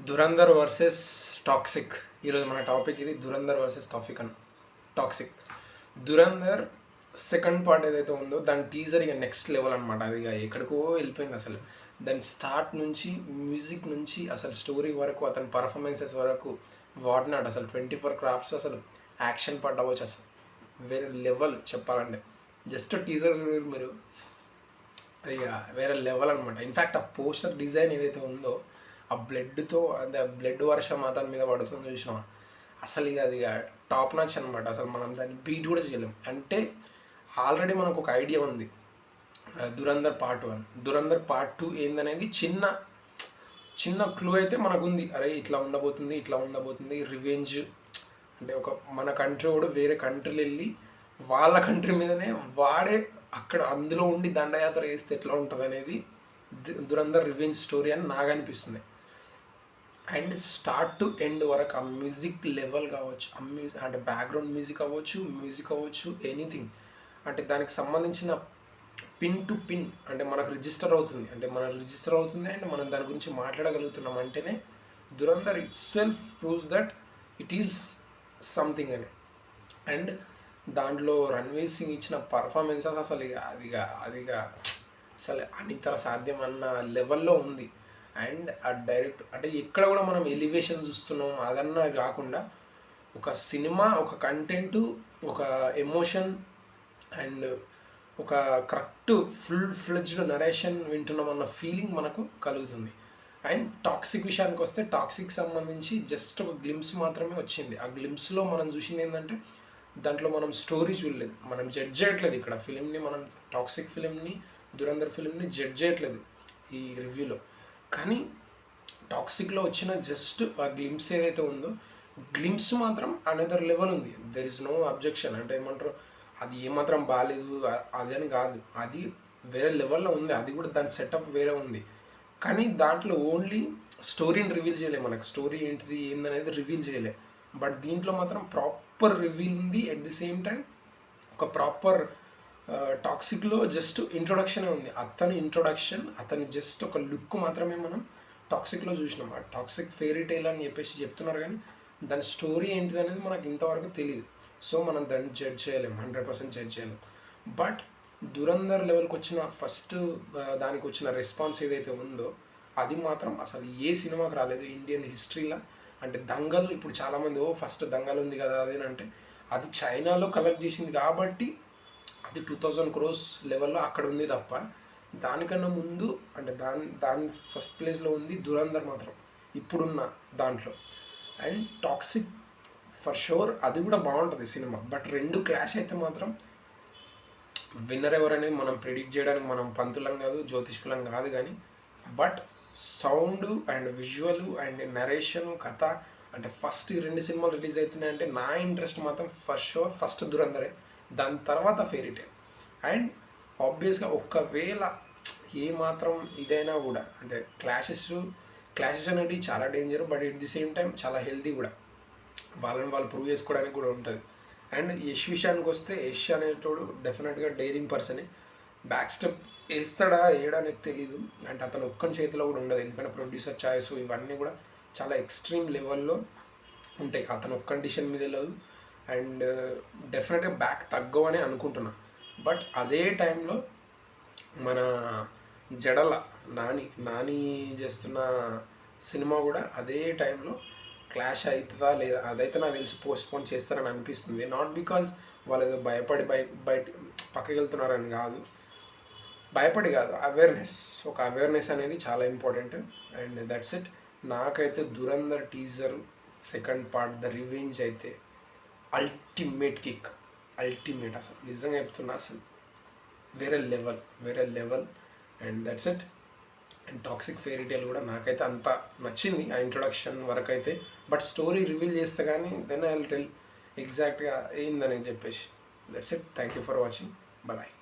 Dhurandhar versus toxic. ఈరోజు మన topic ఇది, Dhurandhar versus toxic. Dhurandhar second part ఏదైతే ఉందో దాని టీజర్ ఇక నెక్స్ట్ లెవెల్ అనమాట. అది ఇక ఎక్కడికో వెళ్ళిపోయింది అసలు. దాని స్టార్ట్ నుంచి, మ్యూజిక్ నుంచి, అసలు స్టోరీ వరకు, అతని పర్ఫార్మెన్సెస్ వరకు వాడినాడు. అసలు 24 క్రాఫ్ట్స్, అసలు యాక్షన్ పార్ట్ అవ్వచ్చు, అసలు వేరే లెవెల్ చెప్పాలంటే. జస్ట్ టీజర్ మీరు ఇక వేరే లెవెల్ అనమాట. ఇన్ఫ్యాక్ట్ ఆ పోస్టర్ డిజైన్ ఏదైతే ఉందో, ఆ బ్లడ్తో, అంటే బ్లడ్ వర్షం అతని మీద పడుతుంది చూసినాం, అసలు ఇక అది టాప్ నాచ్ అనమాట. అసలు మనం దాన్ని బీట్ కూడా చేయలేం. అంటే ఆల్రెడీ మనకు ఒక ఐడియా ఉంది, దురంధర్ పార్ట్ 1, దురంధర్ పార్ట్ 2 ఏందనేది చిన్న క్లూ అయితే మనకు ఉంది. అరే ఇట్లా ఉండబోతుంది రివెంజ్. అంటే ఒక మన కంట్రీ కూడా వేరే కంట్రీలు వెళ్ళి వాళ్ళ కంట్రీ మీదనే వాడే అక్కడ అందులో ఉండి దండయాత్ర చేస్తే ఎట్లా ఉంటుంది అనేది దురంధర్ రివెంజ్ స్టోరీ అని నాకు అనిపిస్తుంది. అండ్ స్టార్ట్ టు ఎండ్ వరకు ఆ మ్యూజిక్ లెవెల్ కావచ్చు, ఆ అంటే బ్యాక్గ్రౌండ్ మ్యూజిక్ అవ్వచ్చు, ఎనీథింగ్. అంటే దానికి సంబంధించిన పిన్ టు పిన్ అంటే మనకు రిజిస్టర్ అవుతుంది. అండ్ మనం దాని గురించి మాట్లాడగలుగుతున్నాం అంటేనే Dhurandhar it self proves that it is something అని. అండ్ దాంట్లో రణ్వీర్ సింగ్ ఇచ్చిన పర్ఫార్మెన్సెస్ అసలు అదిగా అసలు అనితర సాధ్యం అన్న లెవెల్లో ఉంది. అండ్ ఆ డైరెక్ట్ అంటే ఎక్కడ కూడా మనం ఎలివేషన్ చూస్తున్నాం అదన్నా కాకుండా, ఒక సినిమా, ఒక కంటెంట్, ఒక ఎమోషన్ అండ్ ఒక కరెక్ట్ ఫుల్ ఫ్లెడ్జ్డ్ నరేషన్ వింటున్నాం అన్న ఫీలింగ్ మనకు కలుగుతుంది. అండ్ టాక్సిక్ విషయానికి వస్తే, టాక్సిక్ సంబంధించి జస్ట్ ఒక గ్లిమ్స్ మాత్రమే వచ్చింది. ఆ గ్లిమ్స్లో మనం చూసింది ఏంటంటే, దాంట్లో మనం స్టోరీ చూడలేదు, మనం జడ్జ్ చేయట్లేదు. ఇక్కడ ఫిలింని మనం టాక్సిక్ ఫిలింని, దురంధర్ ఫిలింని జడ్జ్ చేయట్లేదు ఈ రివ్యూలో. కానీ టాక్సిక్లో వచ్చిన జస్ట్ ఆ గ్లిమ్స్ ఏదైతే ఉందో, గ్లిమ్స్ మాత్రం అనదర్ లెవెల్ ఉంది. There is no objection. అంటే ఏమంటారు, అది ఏమాత్రం బాగాలేదు అది అని కాదు, అది వేరే లెవెల్లో ఉంది. అది కూడా దాని సెటప్ వేరే ఉంది. కానీ దాంట్లో ఓన్లీ స్టోరీని రివీల్ చేయలే, మనకు స్టోరీ ఏందనేది రివీల్ చేయలే. బట్ దీంట్లో మాత్రం ప్రాపర్ రివీల్ ఉంది. అట్ ది సేమ్ టైం ఒక ప్రాపర్ టాక్సిక్లో జస్ట్ ఇంట్రొడక్షనే ఉంది. అతని జస్ట్ ఒక లుక్ మాత్రమే మనం టాక్సిక్లో చూసినాం. ఆ టాక్సిక్ ఫెయిరీ టైల్ అని చెప్తున్నారు, కానీ దాని స్టోరీ ఏంటిది అనేది మనకు ఇంతవరకు తెలియదు. సో మనం దాన్ని జడ్జ్ చేయలేం, 100% జడ్జ్ చేయలేం. బట్ దురంధర్ లెవెల్కి వచ్చిన ఫస్ట్ దానికి వచ్చిన రెస్పాన్స్ ఏదైతే ఉందో, అది మాత్రం అసలు ఏ సినిమాకి రాలేదు ఇండియన్ హిస్టరీలో. అంటే దంగల్, ఇప్పుడు చాలామంది ఫస్ట్ దంగల్ ఉంది కదా అదేనంటే, అది చైనాలో కలెక్ట్ చేసింది కాబట్టి అది 2000 crores లెవెల్లో అక్కడ ఉంది తప్ప, దానికన్నా ముందు అంటే దాని ఫస్ట్ ప్లేస్లో ఉంది దురంధర్ మాత్రం ఇప్పుడున్న దాంట్లో. అండ్ టాక్సిక్ ఫర్ షూర్ అది కూడా బాగుంటుంది సినిమా. బట్ రెండు క్లాష్ అయితే మాత్రం విన్నర్ ఎవరనేది మనం ప్రిడిక్ట్ చేయడానికి మనం పంతులం కాదు, జ్యోతిష్కులం కాదు. కానీ but sound and visual and narration, కథ, అంటే ఫస్ట్ ఈ 2 సినిమాలు రిలీజ్ అవుతున్నాయంటే నా ఇంట్రెస్ట్ మాత్రం ఫర్ షూర్ ఫస్ట్ దురంధరే, దాని తర్వాత ఫెయిరీ టైల్. అండ్ ఆబ్వియస్గా ఒకవేళ ఏమాత్రం ఇదైనా కూడా, అంటే క్లాషెస్ అనేవి చాలా danger, but at the same time చాలా హెల్తీ కూడా. వాళ్ళు ప్రూవ్ చేసుకోవడానికి కూడా ఉంటుంది. అండ్ యష్ విషయానికి వస్తే, యష్ అనేటోడు డెఫినెట్గా డైరింగ్ పర్సనే. బ్యాక్ స్టెప్ వేస్తాడా వేయడానికి తెలీదు. అంటే అతను ఒక్కని చేతిలో కూడా ఉండదు, ఎందుకంటే ప్రొడ్యూసర్ ఛాయిస్ ఇవన్నీ కూడా చాలా ఎక్స్ట్రీమ్ లెవెల్లో ఉంటాయి. అతను ఒక్క కండిషన్ మీద వెళ్ళదు. అండ్ డెఫినెట్గా బ్యాక్ తగ్గవని అనుకుంటున్నా. బట్ అదే టైంలో మన జడల నాని చేస్తున్న సినిమా కూడా అదే టైంలో క్లాష్ అవుతుందా లేదా, అదైతే నాకు తెలిసి పోస్ట్పోన్ చేస్తారని అనిపిస్తుంది. నాట్ బికాజ్ వాళ్ళు ఏదో భయపడి బయట పక్కకి వెళ్తున్నారని కాదు, అవేర్నెస్ అనేది చాలా ఇంపార్టెంట్. And that's it. నాకైతే Dhurandhar teaser second part the revenge అయితే అల్టిమేట్ కిక్, అసలు నిజంగా చెప్తున్నా, అసలు వేరే level. And that's it. And toxic fairy tale కూడా నాకైతే అంత నచ్చింది ఆ ఇంట్రొడక్షన్ వరకు అయితే. బట్ స్టోరీ రివీల్ చేస్తే కానీ దెన్ ఐ విల్ టెల్ ఎగ్జాక్ట్గా ఏందని చెప్పేసి. That's it. Thank you for watching. Bye.